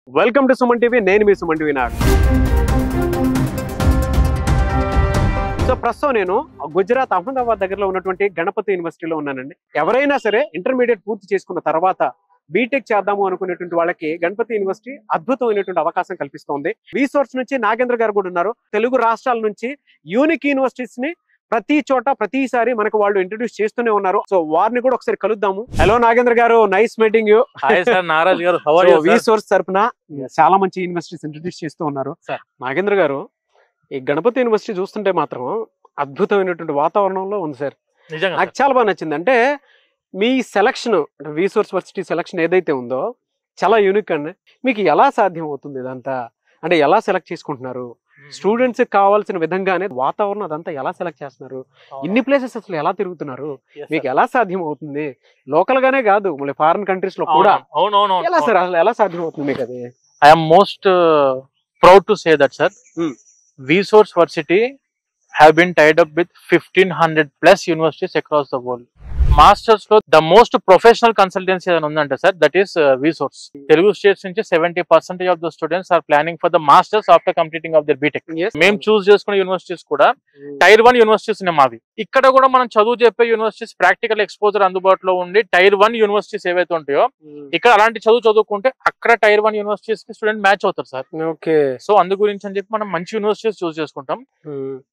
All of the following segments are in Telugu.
Welcome to Suman TV. నేను మీ సుమన్ టీవీ నాగ్. సో ప్రస్తుతం నేను గుజరాత్ అహ్మదాబాద్ దగ్గరలో ఉన్నటువంటి గణపతి యూనివర్సిటీలో ఉన్నానండి. ఎవరైనా సరే ఇంటర్మీడియట్ పూర్తి చేసుకున్న తర్వాత బీటెక్ చేద్దాము అనుకునేటువంటి వాళ్ళకి గణపతి యూనివర్సిటీ అద్భుతమైనటువంటి అవకాశం కల్పిస్తోంది. రీసోర్స్ నుంచి నాగేంద్ర గారు కూడా ఉన్నారు. తెలుగు రాష్ట్రాల నుంచి యూనిక్ యూనివర్సిటీస్ ని ప్రతి చోట ప్రతిసారి మనకు వాళ్ళు ఇంట్రడ్యూస్ చేస్తూనే ఉన్నారు. సో వారిని కూడా ఒకసారి కలుద్దాము. హలో నాగేంద్ర గారు, నైస్ మీటింగ్ యూ. నారాజ్ గారు, రీసోర్స్ తరపున చాలా మంచి యూనివర్సిటీస్ ఇంట్రడ్యూస్ చేస్తూ ఉన్నారు. నాగేంద్ర గారు, ఈ గణపతి యూనివర్సిటీ చూస్తుంటే మాత్రం అద్భుతమైనటువంటి వాతావరణంలో ఉంది సార్. నాకు చాలా బాగా నచ్చింది. అంటే మీ సెలక్షన్, రీసోర్స్ వర్సిటీ సెలక్షన్ ఏదైతే ఉందో చాలా యూనిక్ అండి. మీకు ఎలా సాధ్యం అవుతుంది ఇదంతా? అంటే ఎలా సెలెక్ట్ చేసుకుంటున్నారు? స్టూడెంట్స్ కావాల్సిన విధంగానే వాతావరణం అదంతా ఎలా సెలెక్ట్ చేస్తున్నారు? ఇన్ని ప్లేసెస్ అసలు ఎలా తిరుగుతున్నారు? మీకు ఎలా సాధ్యం అవుతుంది? లోకల్ గానే కాదు, మళ్ళీ ఫారిన్ కంట్రీస్ లో కూడా ఎలా సార్, అసలు ఎలా సాధ్యం అవుతుంది మీకు అది? I'm most proud to say that sir, resource varsity have been tied up with 1500 plus universities across the world. Masters లో ద మోస్ట్ ప్రొఫెషనల్ కన్సల్టెన్సీ ఏదైనా ఉందంటే sir, that is resource. Telugu states నుంచి 70% of the students are planning for the masters after completing of their BTech. మేము చూస్ చేసుకునే యూనివర్సిటీస్ కూడా టైర్ 1 యూనివర్సిటీస్ మావి. ఇక్కడ కూడా మనం చదువు చెప్పే యూనివర్సిటీస్ ప్రాక్టికల్ ఎక్స్పోజర్ అందుబాటులో ఉండి టైర్ 1 యూనివర్సిటీస్ ఏవైతే ఉంటాయో ఇక్కడ అలాంటి చదువుకుంటే అక్కడ టైర్ 1 యూనివర్సిటీస్ కి స్టూడెంట్ మ్యాచ్ అవుతారు సార్. ఓకే. సో అందు గురించి అని చెప్పి మనం మంచి యూనివర్సిటీస్ చూస్ చేసుకుంటాం.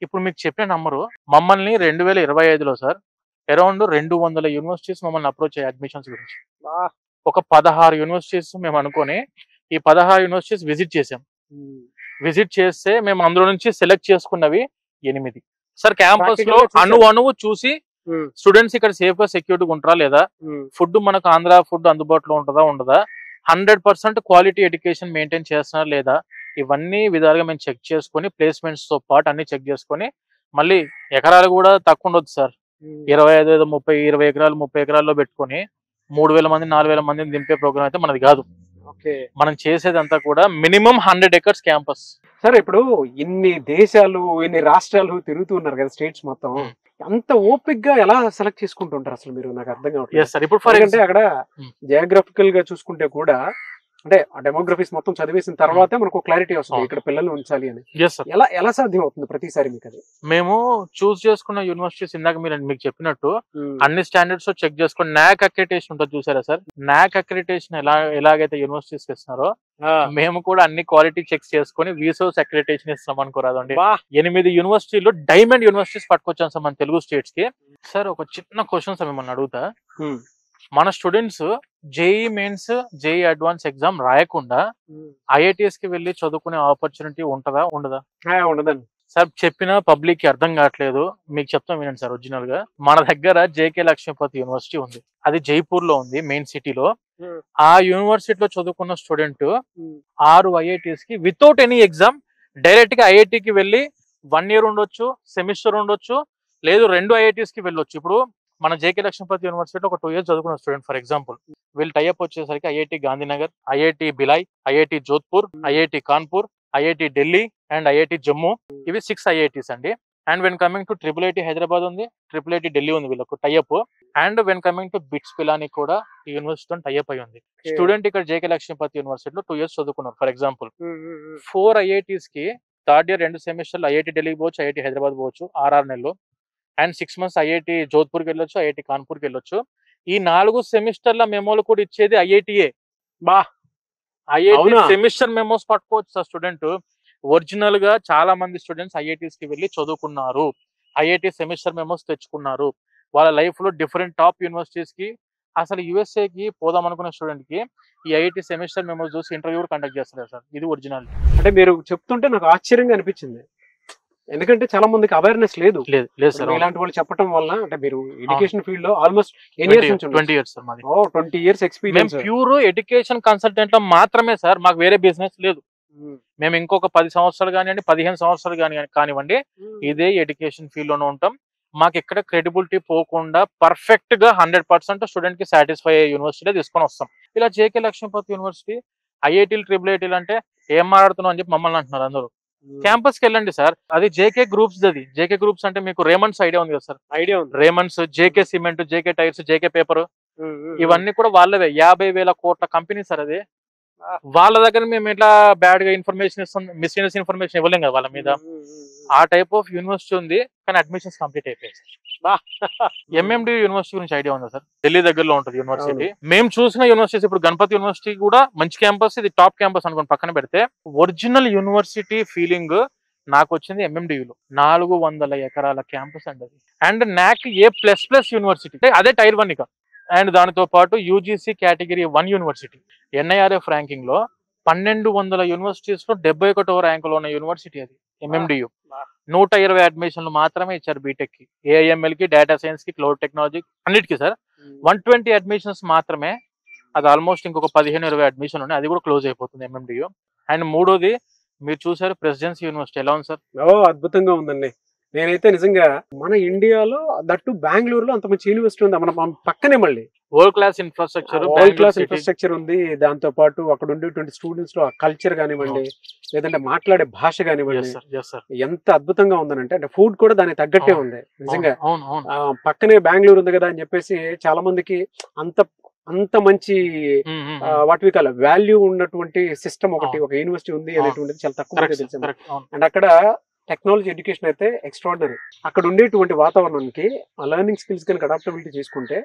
ఇప్పుడు మీకు చెప్పిన నంబరు, మమ్మల్ని 2025లో సార్ అరౌండ్ 200 యూనివర్సిటీస్ మమ్మల్ని అప్రోచ్ అయ్యాయి అడ్మిషన్స్ గురించి. ఒక 16 యూనివర్సిటీస్ మేము అనుకొని ఈ 16 యూనివర్సిటీస్ విజిట్ చేసాం. విజిట్ చేస్తే మేము అందులో నుంచి సెలెక్ట్ చేసుకున్నవి 8 సార్. క్యాంపస్ లో అణువు చూసి స్టూడెంట్స్ ఇక్కడ సేఫ్ గా సెక్యూరిటీగా ఉంటారా లేదా, ఫుడ్ మనకు ఆంధ్ర ఫుడ్ అందుబాటులో ఉంటుందా ఉండదా, 100% క్వాలిటీ ఎడ్యుకేషన్ మెయింటైన్ చేస్తున్నారా లేదా, ఇవన్నీ విధాలుగా మేము చెక్ చేసుకొని ప్లేస్మెంట్స్ తో పాటు అన్ని చెక్ చేసుకొని, మళ్ళీ ఎకరాలు కూడా తక్కువ ఉండొచ్చు సార్. 25, 30, 20 ఎకరాలు 30 ఎకరాల్లో పెట్టుకొని 3000 మంది 4000 మందిని దింపే ప్రోగ్రామ్ అయితే మనది కాదు. మనం చేసేదంతా కూడా మినిమం 100 ఎకర్స్ క్యాంపస్. సరే, ఇప్పుడు ఇన్ని దేశాలు ఇన్ని రాష్ట్రాలు తిరుగుతూ ఉన్నారు కదా, స్టేట్స్ మొత్తం, అంత ఓపిక్ గా ఎలా సెలెక్ట్ చేసుకుంటుంటారు అసలు మీరు? నాకు అర్థం కావట్లేదు. ఇప్పుడు ఫర్ ఎగ్జాంపుల్ అక్కడ జియోగ్రఫికల్ గా చూసుకుంటే కూడా, అంటే ఆ డెమోగ్రఫీస్ మొత్తం చదివేసిన తర్వాతే మనకు క్లారిటీ వస్తుంది ఇక్కడ పిల్లలు ఉంచాలి అని. ఎలా సాధ్యం అవుతుంది ప్రతిసారి మీకు అది? మేము చూస్ చేసుకున్న యూనివర్సిటీస్ ఇందాక మీకు చెప్పినట్టు అన్ని స్టాండర్డ్స్ చెక్ చేసుకుని నాక్ అక్రిడిటేషన్ ఉంటుంది చూసారా సార్. నాక్ అక్రిడిటేషన్ ఎలాగైతే యూనివర్సిటీస్ ఇస్తున్నారో మేము కూడా అన్ని క్వాలిటీ చెక్స్ చేసుకుని రీసోర్స్ అక్రిడిటేషన్ ఇస్తాం అనుకోరాదండి. 8 యూనివర్సిటీలు డైమండ్ యూనివర్సిటీస్ పట్టుకొచ్చాం సార్ మన తెలుగు స్టేట్స్ కి. సార్ ఒక చిన్న క్వశ్చన్ సార్ మిమ్మల్ని అడుగుతా, మన students JEE mains JEE advance exam రాయకుండా ఐఐటిఎస్ కి వెళ్ళి చదువుకునే ఆపర్చునిటీ ఉంటదా ఉండదా? ఉండదండి సార్. చెప్పిన పబ్లిక్ కి అర్థం కావట్లేదు, మీకు చెప్తాం వినండి సార్. ఒరిజినల్ గా మన దగ్గర జేకే లక్ష్మీపతి యూనివర్సిటీ ఉంది, అది జైపూర్ లో ఉంది, మెయిన్ సిటీలో. ఆ యూనివర్సిటీలో చదువుకున్న స్టూడెంట్ 6 ఐఐటిఎస్ కి వితౌట్ ఎనీ ఎగ్జామ్ డైరెక్ట్ గా ఐఐటికి వెళ్ళి 1 ఇయర్ ఉండొచ్చు, సెమిస్టర్ ఉండొచ్చు, లేదు 2 ఐఐటిఎస్ కి వెళ్ళొచ్చు. ఇప్పుడు మన జేకే లక్ష్మీపతి యూనివర్సిటీలో ఒక 2 ఇయర్స్ చదువుకున్న స్టూడెంట్ ఫర్ ఎగ్జాంపుల్, వీళ్ళు టైఅప్ వచ్చేసరికి IIT Gandhinagar, IIT Bhilai, IIT Jodhpur, IIT Kanpur, IIT Delhi and IIT Jammu. ఇవి 6 ఐఐటీస్ అండి. And when coming to IIIT Hyderabad ఉంది, IIIT ఢిల్లీ ఉంది వీళ్ళకు tie up. And when coming to bits Pilani కూడా ఈ యూనివర్సిటీతో టైఅప్ అయి ఉంది. స్టూడెంట్ ఇక్కడ జేకే లక్ష్మీపతి యూనివర్సిటీలో 2 ఇయర్స్ చదువుకున్నారు ఫర్ ఎగ్జాంపుల్. 4 ఐఐటీస్ కి థర్డ్ ఇయర్ 2 సెమిస్టర్లు ఐఐటి ఢిల్లీ పోవచ్చు, ఐఐటి హైదరాబాద్ పోవచ్చు 6 నెలలు. అండ్ 6 months ఐఐటి జోధ్పూర్కి వెళ్ళొచ్చు, ఐఐటి కాన్పూర్కి వెళ్ళొచ్చు. ఈ 4 సెమిస్టర్ల మెమోలు కూడా ఇచ్చేది ఐఐటిఏ. ఐఐటి సెమిస్టర్ మెమోస్ పట్టుకోవచ్చు సార్ స్టూడెంట్. ఒరిజినల్ గా చాలా మంది స్టూడెంట్స్ ఐఐటీస్ కి వెళ్ళి చదువుకున్నారు, ఐఐటి సెమిస్టర్ మెమోస్ తెచ్చుకున్నారు. వాళ్ళ లైఫ్ లో డిఫరెంట్ టాప్ యూనివర్సిటీస్ కి, అసలు యుఎస్ఏ కి పోదాం అనుకున్న స్టూడెంట్ కి ఈ ఐఐటి సెమిస్టర్ మెమోస్ చూసి ఇంటర్వ్యూ కండక్ట్ చేస్తారు సార్. ఇది ఒరిజినల్. అంటే మీరు చెప్తుంటే నాకు ఆశ్చర్యంగా అనిపించింది, ఎందుకంటే చాలా మందికి అవేర్నెస్ లేదు సార్. ఇలాంటి వాళ్ళు చెప్పడం వల్ల, అంటే మీరు ఎడ్యుకేషన్ ఫీల్డ్ లో ఆల్మోస్ట్ 20 years సార్ మాది. 20 years experience. Pure education consultant లో మాత్రమే సార్, మాకు వేరే బిజినెస్ లేదు. మేము ఇంకొక 10 సంవత్సరాలు కానివ్వండి, 15 సంవత్సరాలు కానివ్వండి ఇదే ఎడ్యుకేషన్ ఫీల్డ్ లోనే ఉంటాం. మాకు ఎక్కడ క్రెడిబిలిటీ పోకుండా పర్ఫెక్ట్ గా 100% స్టూడెంట్ కి సాటిస్ఫై అయ్యే యూనివర్సిటీ తీసుకొని వస్తాం. ఇలా జేకే లక్ష్మీపతి యూనివర్సిటీ ఐఐటీలు IIITలు అంటే ఏం మాట్లాడుతున్నాం అని చెప్పి మమ్మల్ని అంటున్నారు అందరూ. క్యాంపస్ కి వెళ్ళండి సార్, అది జేకే గ్రూప్స్. అది జేకే గ్రూప్స్ అంటే మీకు రేమండ్స్ ఐడియా ఉంది కదా సార్? ఐడియా ఉంది. Raymond's, JK cement, JK tyres, JK paper, ఇవన్నీ కూడా వాళ్ళవే. 50,000 కోట్ల కంపెనీ సార్ అది. వాళ్ళ దగ్గర మేము ఎట్లా బ్యాడ్ గా ఇన్ఫర్మేషన్ ఇస్తాం, మిస్లీనియస్ ఇన్ఫర్మేషన్ ఇవ్వలేం కదా వాళ్ళ మీద. ఆ టైప్ ఆఫ్ యూనివర్సిటీ ఉంది, కానీ అడ్మిషన్స్ కంప్లీట్ అయిపోయాయి సార్. ఎంఎండి యూనివర్సిటీ గురించి ఐడియా ఉందా సార్? ఢిల్లీ దగ్గరలో ఉంటుంది యూనివర్సిటీ. మేము చూసిన యూనివర్సిటీస్ ఇప్పుడు గణపతి యూనివర్సిటీ కూడా మంచి క్యాంపస్, ఇది టాప్ క్యాంపస్ అనుకుని పక్కన పెడితే, ఒరిజినల్ యూనివర్సిటీ ఫీలింగ్ నాకు వచ్చింది ఎంఎండియూలో. 400 ఎకరాల క్యాంపస్ అండి అది. అండ్ నాక్ A++ యూనివర్సిటీ, అదే టైర్ 1 ఇక. అండ్ దానితో పాటు UGC category 1 university. NIRF ranking లో 1200 యూనివర్సిటీస్ లో 71వ ర్యాంకులో ఉన్న యూనివర్సిటీ అది ఎంఎండియు. 120 అడ్మిషన్లు మాత్రమే ఇచ్చారు బీటెక్ కి, AIML కి, డేటా సైన్స్ కి, క్లౌడ్ టెక్నాలజీ అన్నిటికీ సార్. 120 అడ్మిషన్స్ మాత్రమే. అది ఆల్మోస్ట్ ఇంకొక 15-20 అడ్మిషన్ ఉన్నాయి, అది కూడా క్లోజ్ అయిపోతుంది ఎంఎండియు. అండ్ మూడోది మీరు చూసారు ప్రెసిడెన్సీ యూనివర్సిటీ ఎలా ఉంది సార్? అద్భుతంగా ఉందండి. నేనైతే నిజంగా మన ఇండియాలో దట్టు బెంగళూరులో అంత మంచి యూనివర్సిటీ ఉంది, మన పక్కనే మళ్ళీ వరల్డ్ క్లాస్ ఇన్ఫ్రాస్ట్రక్చర్, ఇన్ఫ్రాస్ట్రక్చర్ ఉంది. దాంతో పాటు అక్కడ ఉండేటువంటి స్టూడెంట్స్ లో కల్చర్ కానివ్వండి, లేదంటే మాట్లాడే భాష కానివ్వండి, ఎంత అద్భుతంగా ఉందనంటే, అంటే ఫుడ్ కూడా దానికి తగ్గట్టే ఉంది నిజంగా. పక్కనే బెంగళూరు ఉంది కదా అని చెప్పేసి చాలా మందికి అంత మంచి వాట్ వి కాల్ వాల్యూ ఉన్నటువంటి సిస్టమ్ ఒకటి, ఒక యూనివర్సిటీ ఉంది అనేటువంటిది చాలా తక్కువ తెలిసింది. అండ్ అక్కడ టెక్నాలజీ ఎడ్యుకేషన్ అయితే ఎక్స్ట్రాడినరీ. అక్కడ ఉండేటువంటి వాతావరణానికి ఆ లెర్నింగ్ స్కిల్స్ కనుక అడాప్టబిలిటీ చేసుకుంటే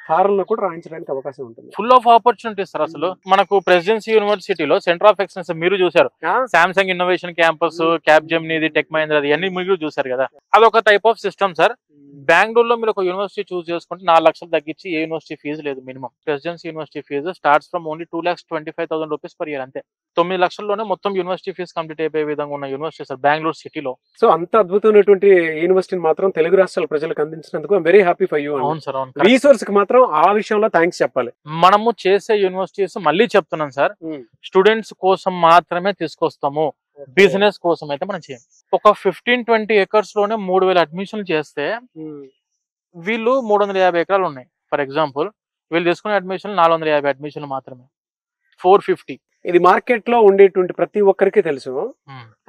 ఫారెన్ లో కూడా రాయించడానికి అవకాశం ఉంటుంది. Full of opportunities sir. అసలు మనకు ప్రెసిడెన్సీ యూనివర్సిటీలో సెంటర్ ఆఫ్ ఎక్సలెన్స్ మీరు చూసారు, Samsung innovation campus, Capgemini, tech Mahindra, అన్ని మీరు చూసారు కదా. అదొక టైప్ ఆఫ్ సిస్టమ్ సార్. బెంగళూరులో మీరు ఒక యూనివర్సిటీ చూస్ చేసుకుంటే 4 లక్షలు తగ్గించి ఏ యూనివర్సిటీ ఫీజు లేదు minimum. Presidency university fee starts from only 2,25,000 rupees per year అంతే. 9 లక్షల్లోనే మొత్తం యూనివర్సిటీ ఫీజు కంప్లీట్ అయిపోయే విధంగా ఉన్న యూనివర్సిటీ సార్ బెంగళూరు సిటీలో. సో అంత అద్భుతమైనటువంటి యూనివర్సిటీని మాత్రం తెలుగు రాష్ట్రాల ప్రజలకు అందించినందుకు I'm very happy for you. అవును సార్, అవును. రీసోర్స్ కి మాత్రం ఆ విషయంలో థ్యాంక్స్ చెప్పాలి. మనము చేసే యూనివర్సిటీస్ మళ్ళీ చెప్తున్నాం సార్, స్టూడెంట్స్ కోసం మాత్రమే తీసుకొస్తాము, బిజినెస్ కోసం అయితే మనం చేయం. ఒక 15-20 ఎకర్స్ లోనే 3,000 అడ్మిషన్లు చేస్తే వీళ్ళు 350 ఎకరాలు ఉన్నాయి ఫర్ ఎగ్జాంపుల్, వీళ్ళు తీసుకునే అడ్మిషన్ 450 అడ్మిషన్లు మాత్రమే, 450. ఇది మార్కెట్ లో ఉండేటువంటి ప్రతి ఒక్కరికి తెలుసు.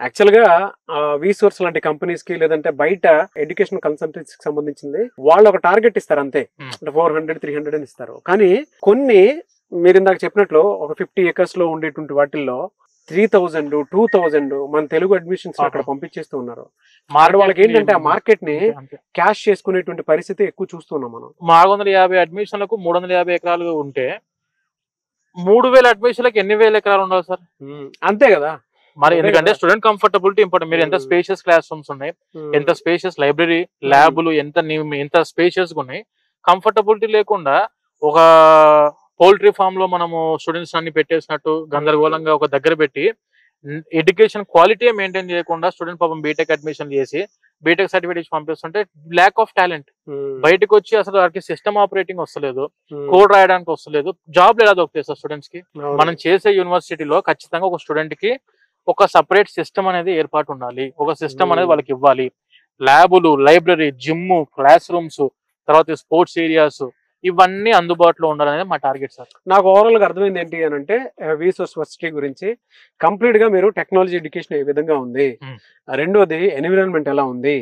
యాక్చువల్ గా వీసోర్స్ లాంటి కంపెనీస్ కి, లేదంటే బయట ఎడ్యుకేషన్ కన్సల్టెన్సీకి సంబంధించింది వాళ్ళు ఒక టార్గెట్ ఇస్తారు అంతే, అంటే 400-300 అని ఇస్తారు. కానీ కొన్ని మీరు ఇందాక చెప్పినట్లు ఒక 50 ఎకర్స్ లో ఉండేటువంటి వాటిల్లో 3,000, 2,000 మన తెలుగు అడ్మిషన్స్ అక్కడ పంపించేస్తూ ఉన్నారు. వాళ్ళకి ఏంటంటే ఆ మార్కెట్ ని క్యాష్ చేసుకునేటువంటి పరిస్థితి ఎక్కువ చూస్తున్నాం మనం. 450 అడ్మిషన్లకు 350 ఎకరాలు ఉంటే 3,000 అడ్మిషన్లకు ఎన్ని వేల ఎకరాలు ఉండాలి సార్? అంతే కదా మరి. ఎందుకంటే స్టూడెంట్ కంఫర్టబిలిటీ ఇంపార్టెంట్. మీరు ఎంత స్పేషియస్ క్లాస్ రూమ్స్ ఉన్నాయి, ఎంత స్పేషియస్ లైబ్రరీ, ల్యాబ్లు ఎంత స్పేషియస్ గా ఉన్నాయి. కంఫర్టబిలిటీ లేకుండా ఒక పౌల్ట్రీ ఫామ్ లో మనము స్టూడెంట్స్ అన్ని పెట్టేసినట్టు గందరగోళంగా ఒక దగ్గర పెట్టి ఎడ్యుకేషన్ క్వాలిటీ మెయింటైన్ చేయకుండా స్టూడెంట్ పాపం బీటెక్ అడ్మిషన్ చేసి బీటెక్ సర్టిఫికేట్ ఇచ్చి పంపిస్తుంటే ల్యాక్ ఆఫ్ టాలెంట్. బయటకు వచ్చి అసలు వారికి సిస్టమ్ ఆపరేటింగ్ వస్తలేదు, కోడ్ రాయడానికి వస్తలేదు, జాబ్ ఎలా దొరుకుతాయి సార్ స్టూడెంట్స్ కి? మనం చేసే యూనివర్సిటీలో ఖచ్చితంగా ఒక స్టూడెంట్ కి ఒక సపరేట్ సిస్టమ్ అనేది ఏర్పాటు ఉండాలి, ఒక సిస్టమ్ అనేది వాళ్ళకి ఇవ్వాలి. ల్యాబులు, లైబ్రరీ, జిమ్, క్లాస్ రూమ్స్, తర్వాత స్పోర్ట్స్ ఏరియాస్, ఇవన్నీ అందుబాటులో ఉండాలనేది మా టార్గెట్ సార్. నాకు ఓవరాల్ గా అర్థమైంది ఏంటి అని అంటే, వీసోర్స్ వర్సిటీ గురించి కంప్లీట్ గా మీరు టెక్నాలజీ ఎడ్యుకేషన్ ఏ విధంగా ఉంది, రెండోది ఎన్విరాన్మెంట్ ఎలా ఉంది,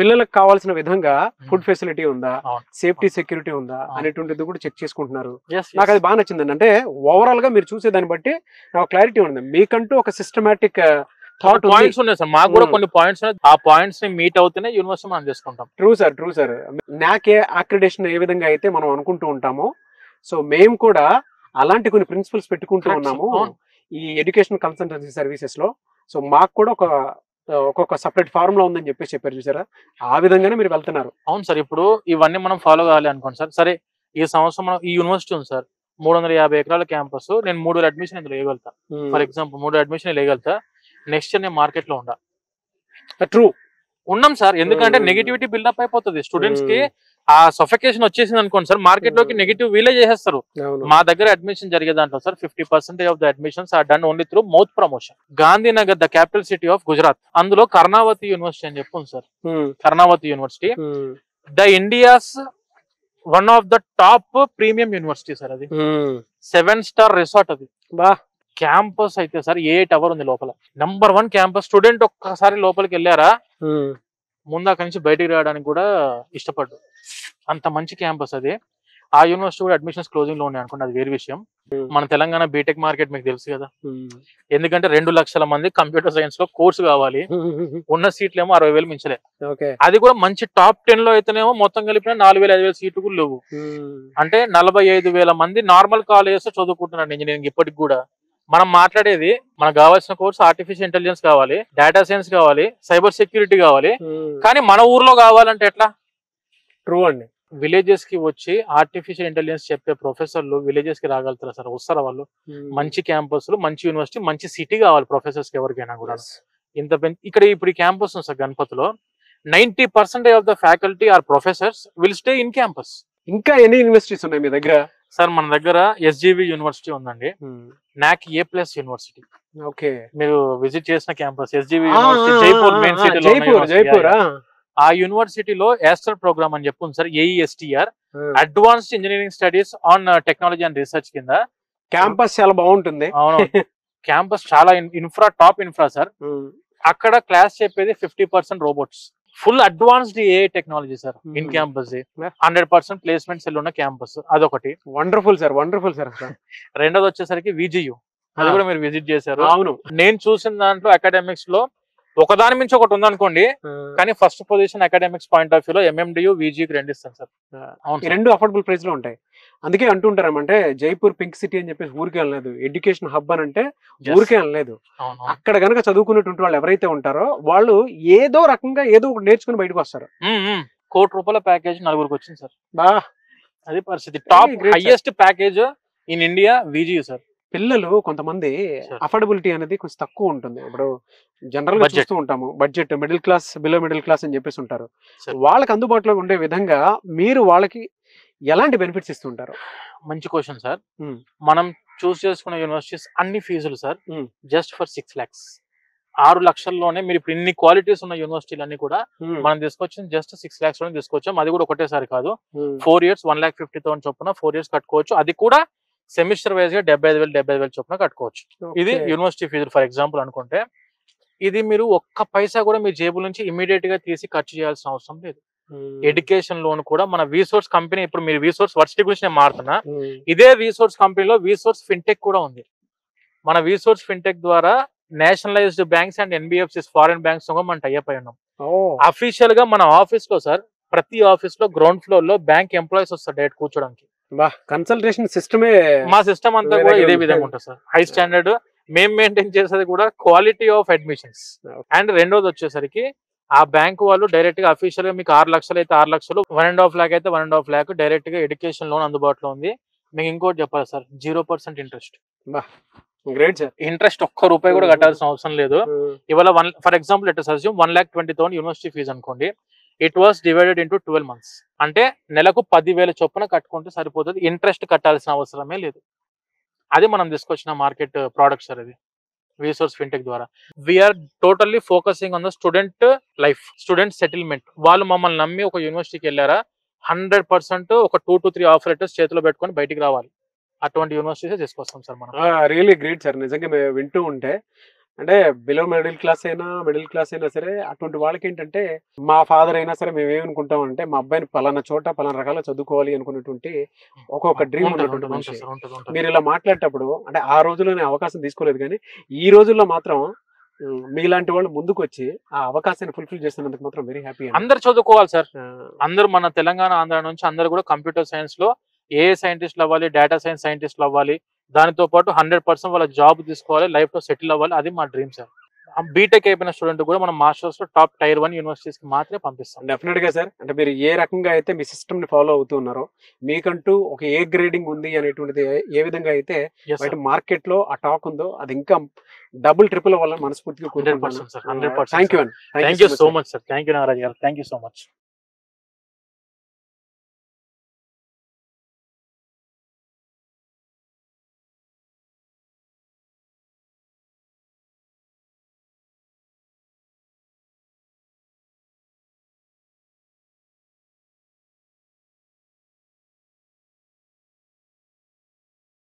పిల్లలకు కావాల్సిన విధంగా ఫుడ్ ఫెసిలిటీ ఉందా, సేఫ్టీ సెక్యూరిటీ ఉందా అనేటువంటిది కూడా చెక్ చేసుకుంటున్నారు. నాకు అది బాగా నచ్చిందండి. అంటే ఓవరాల్ గా మీరు చూసేదాన్ని బట్టి నాకు క్లారిటీ ఉంది, మీకంటూ ఒక సిస్టమాటిక్ పాయింట్స్ ఉన్నాయి సార్. మాకు కూడా కొన్ని పాయింట్స్, ఆ పాయింట్స్ ని మీట్ అవుతూనే యూనివర్సిటీ మనం చేసుకుంటాం. True sir. నాక్ అక్రిడేషన్ ఏ విధంగా అయితే మనం అనుకుంటూ ఉంటామో, సో మేము కూడా అలాంటి కొన్ని ప్రిన్సిపల్స్ పెట్టుకుంటూ ఉన్నాము ఈ ఎడ్యుకేషన్ కన్సల్టెన్సీ సర్వీసెస్ లో. సో మాకు కూడా ఒక్కొక్క సపరేట్ ఫార్ములా ఉందని చెప్పేసి చెప్పారు చూసారా, ఆ విధంగానే మీరు వెళ్తున్నారు. అవును సార్. ఇప్పుడు ఇవన్నీ మనం ఫాలో కావాలి అనుకోండి సార్. సరే, ఈ సంవత్సరం మనం ఈ యూనివర్సిటీ ఉంది సార్, 350 ఎకరాల క్యాంపస్, నేను 3 అడ్మిషన్ ఇందులో వేయగలుగుతా. ఫర్ ఎగ్జాంపుల్ 3 అడ్మిషన్ వేయగలుగుతా. నెక్స్ట్ ఇయర్ నేను మార్కెట్ లో ఉండా. ట్రూ ఉన్నాం సార్. ఎందుకంటే నెగిటివిటీ బిల్డప్ అయిపోతుంది స్టూడెంట్స్ కి. ఆ సఫికేషన్ వచ్చేసింది అనుకోండి సార్, మార్కెట్ లోకి నెగిటివ్ వీలే చేసేస్తారు. మా దగ్గర అడ్మిషన్ జరిగే దాంట్లో sir 50% of the admissions are done only through mouth promotion. Gandhinagar, the capital city of Gujarat, అందులో కర్ణావతి యూనివర్సిటీ అని చెప్పు sir. Karnavati university the India's one of the top premium university sir. అది 7-స్టార్ రిసార్ట్. అది క్యాంపస్ అయితే సార్ 8 hours ఉంది లోపల. Number 1 campus. స్టూడెంట్ ఒక్కసారి లోపలికి వెళ్ళారా ముందు అక్కడి నుంచి బయటికి రావడానికి కూడా ఇష్టపడ్డు, అంత మంచి క్యాంపస్ అది. ఆ యూనివర్సిటీ కూడా అడ్మిషన్స్ క్లోజింగ్ లో ఉన్నాయి అనుకోండి, అది వేరే విషయం. మన తెలంగాణ బీటెక్ మార్కెట్ మీకు తెలుసు కదా, ఎందుకంటే 2 లక్షల మంది కంప్యూటర్ సైన్స్ లో కోర్సు కావాలి, ఉన్న సీట్లు ఏమో 60,000 మించలే. అది కూడా మంచి టాప్ 10 లో అయితేనేమో మొత్తం కలిపిన 4,000 5,000 సీట్లు కూడా లేవు. అంటే 45,000 మంది నార్మల్ కాలేజెస్ చదువుకుంటున్నారు ఇంజనీరింగ్ ఇప్పటికి కూడా. మనం మాట్లాడేది మనకు కావాల్సిన కోర్స్ ఆర్టిఫిషియల్ ఇంటెలిజెన్స్ కావాలి, డేటా సైన్స్ కావాలి, సైబర్ సెక్యూరిటీ కావాలి. కానీ మన ఊర్లో కావాలంటే ఎట్లా? ట్రూ అండి. విలేజెస్ కి వచ్చి ఆర్టిఫిషియల్ ఇంటెలిజెన్స్ చెప్పే ప్రొఫెసర్లు విలేజెస్ కి రాగలుగుతారా సార్? వస్తారా వాళ్ళు? మంచి క్యాంపస్లు, మంచి యూనివర్సిటీ, మంచి సిటీ కావాలి ప్రొఫెసర్స్ కి ఎవరికైనా కూడా. ఇంత ఇక్కడ ఇప్పుడు ఈ క్యాంపస్ ఉంది సార్ గణపతిలో, 90% of the faculty are professors will stay in campus. ఇంకా ఎన్ని యూనివర్సిటీస్ ఉన్నాయి మీ దగ్గర? సార్ మన దగ్గర ఎస్జీవి యూనివర్సిటీ ఉందండి, నాక్ A+ యూనివర్సిటీ. ఓకే, మీరు విజిట్ చేసిన campus SGV university, Jaipur main Jaipur. ఆ యూనివర్సిటీలో యాస్టర్ ప్రోగ్రామ్ అని చెప్పు sir, AESTR, advanced engineering studies on technology and research కింద. క్యాంపస్ చాలా బాగుంటుంది. అవును, క్యాంపస్ చాలా టాప్ ఇన్ఫ్రా సార్. అక్కడ క్లాస్ చెప్పేది 50% robots, full advanced AI technology sir. In campus 100% placement cell ఉన్న క్యాంపస్, అదొకటి. Wonderful sir, wonderful sir. రెండోది వచ్చేసరికి VGU, అది కూడా మీరు విజిట్ చేశారు. అవును, నేను చూసిన దాంట్లో అకాడమిక్స్ లో ఒకదాని మించి ఒకటి ఉందనుకోండి, కానీ first position academics point of view లో MMDU VGకి 2 ఇస్తాను సార్. ఈ 2 అఫోర్డబుల్ ప్రైస్ లో ఉంటాయి. అందుకే అంటుంటారమంటే జైపూర్ పింక్ సిటీ అని చెప్పేసి ఊరికే అనలేదు, ఎడ్యుకేషన్ హబ్ అని అంటే ఊరికే అనలేదు. అక్కడ గనక చదువుకున్నటువంటి వాళ్ళు ఎవరైతే ఉంటారో వాళ్ళు ఏదో రకంగా ఏదో ఒకటి నేర్చుకుని బయటకు వస్తారు. ₹1,00,00,000 ప్యాకేజ్ 4గురికి వచ్చింది సార్. అది పరిస్థితి. Top highest package in India VGU sir. పిల్లలు కొంతమంది అఫోర్డబిలిటీ అనేది కొంచెం తక్కువ ఉంటుంది. ఇప్పుడు జనరల్ గా చూస్తూ ఉంటాము, budget, middle class, below middle class అని చెప్పేసి ఉంటారు. వాళ్ళకి అందుబాటులో ఉండే విధంగా మీరు వాళ్ళకి ఎలాంటి బెనిఫిట్స్ ఇస్తుంటారు? మంచి క్వశ్చన్ సార్. మనం చూస్ చేసుకున్న యూనివర్సిటీస్ అన్ని ఫీజులు సార్ జస్ట్ ఫర్ 6 lakhs, 6 లక్షల్లోనే. మీరు ఇప్పుడు ఇన్ని క్వాలిటీస్ ఉన్న యూనివర్సిటీలు అన్ని కూడా మనం తీసుకొచ్చి జస్ట్ 6 lakhs లోనే తీసుకొచ్చాం. అది కూడా ఒకటేసారి కాదు, 4 years 1,50,000 చొప్పున 4 years కట్టుకోవచ్చు. అది కూడా సెమిస్టర్ వైజ్ గా 75,000 చొప్పున కట్టుకోవచ్చు. ఇది యూనివర్సిటీ ఫీజులు ఫర్ ఎగ్జాంపుల్ అనుకుంటే. ఇది మీరు ఒక్క పైసా కూడా మీ జేబుల నుంచి ఇమీడియట్ గా తీసి ఖర్చు చేయాల్సిన అవసరం లేదు. ఎడ్యుకేషన్ లోన్ కూడా మన విసోర్స్ కంపెనీ, ఇప్పుడు మీరు విసోర్స్ వర్సిటీ గురించి నేను మారుతున్నా, ఇదే విసోర్స్ కంపెనీలో విసోర్స్ ఫిన్టెక్ కూడా ఉంది. మన విసోర్స్ ఫిన్టెక్ ద్వారా nationalised banks and NBFCs, foreign banks మనం టైఅప్ అయి ఉన్నాం. అఫీషియల్ గా మన ఆఫీస్ లో సార్, ప్రతి ఆఫీస్ లో గ్రౌండ్ ఫ్లోర్ లో బ్యాంక్ ఎంప్లాయీస్ వస్తారు డైరెక్ట్ కూర్చోడానికి. కన్సల్టేషన్ సిస్టమే, మా సిస్టమ్ అంతా కూడా ఇదే విధంగా ఉంటుంది సార్. High standard. మేము మెయింటైన్ చేసేది కూడా క్వాలిటీ ఆఫ్ అడ్మిషన్స్. అండ్ రెండోది వచ్చేసరికి ఆ బ్యాంక్ వాళ్ళు డైరెక్ట్ గా అఫీషియల్ గా మీకు 6 లక్షలు అయితే 6 లక్షలు, 1.5 lakh అయితే 1.5 lakh డైరెక్ట్ గా ఎడ్యుకేషన్ లోన్ అందుబాటులో ఉంది. మీకు ఇంకోటి చెప్పాలి sir, 0% interest. Great sir. Interest ఒక్క రూపాయి కూడా కట్టాల్సిన అవసరం లేదు. ఇవాళ for example let us assume 1,20,000 university fees అనుకోండి. It was divided into 12 months. అంటే నెలకు 10,000 చొప్పున కట్టుకుంటే సరిపోతుంది, ఇంట్రెస్ట్ కట్టాల్సిన అవసరమే లేదు. అది మనం తీసుకొచ్చిన మార్కెట్ ప్రోడక్ట్ సార్. ఇది విసోర్స్ ఫిన్టెక్ ద్వారా we are totally focusing on the student life, student settlement. వాళ్ళు మమ్మల్ని నమ్మి ఒక యూనివర్సిటీకి వెళ్ళారా, 100% ఒక 2 to 3 ఆఫర్ లెటర్స్ చేతిలో పెట్టుకొని బయటికి రావాలి. అటువంటి యూనివర్సిటీస్ తీసుకొస్తాం సార్ మనం. Really great sir. నిజంగా మేము వింటూ ఉంటే, అంటే బిలో మిడిల్ క్లాస్ అయినా సరే అటువంటి వాళ్ళకి ఏంటంటే, మా ఫాదర్ అయినా సరే మేము ఏమనుకుంటాం అంటే, మా అబ్బాయిని పలానా చోట పలానా రకాల చదువుకోవాలి అనుకున్నటువంటి ఒక్కొక్క డ్రీమ్ ఉన్నటువంటి మనిషి. మీరు ఇలా మాట్లాడేటప్పుడు అంటే ఆ రోజుల్లోనే అవకాశం తీసుకోలేదు, కానీ ఈ రోజుల్లో మాత్రం మీలాంటి వాళ్ళు ముందుకు వచ్చి ఆ అవకాశాన్ని ఫుల్ఫిల్ చేస్తున్నందుకు మాత్రం వెరీ హ్యాపీ. అందరు చదువుకోవాలి సార్. అందరూ మన తెలంగాణ, ఆంధ్ర నుంచి అందరూ కూడా కంప్యూటర్ సైన్స్ లో AI సైంటిస్టులు అవ్వాలి, డేటా సైన్స్ సైంటిస్టులు అవ్వాలి. దానితో పాటు 100% వాళ్ళ జాబ్ తీసుకోవాలి, లైఫ్ లో సెటిల్ అవ్వాలి. అది మా డ్రీమ్ సార్. బీటెక్ అయిపోయిన స్టూడెంట్ కూడా మనం మాస్టర్స్ లో టాప్ Tier 1 యూనివర్సిటీస్ కి మాత్రమే పంపిస్తాం. డెఫినెట్ గా సార్. అంటే మీరు ఏ రకంగా అయితే మీ సిస్టమ్ ని ఫాలో అవుతూ ఉన్నారో, మీకంటూ ఒక ఏ గ్రేడింగ్ ఉంది అనేటువంటిది ఏ విధంగా అయితే బయట మార్కెట్ లో ఆ టాక్ ఉందో, అది ఇంకా డబుల్ ట్రిపుల్ అవ్వాలని మనస్ఫూర్తిగా కోరుకుంటున్నాను. 100%. Thank you so much sir. Thank you Nagaraj garu. Thank you so much.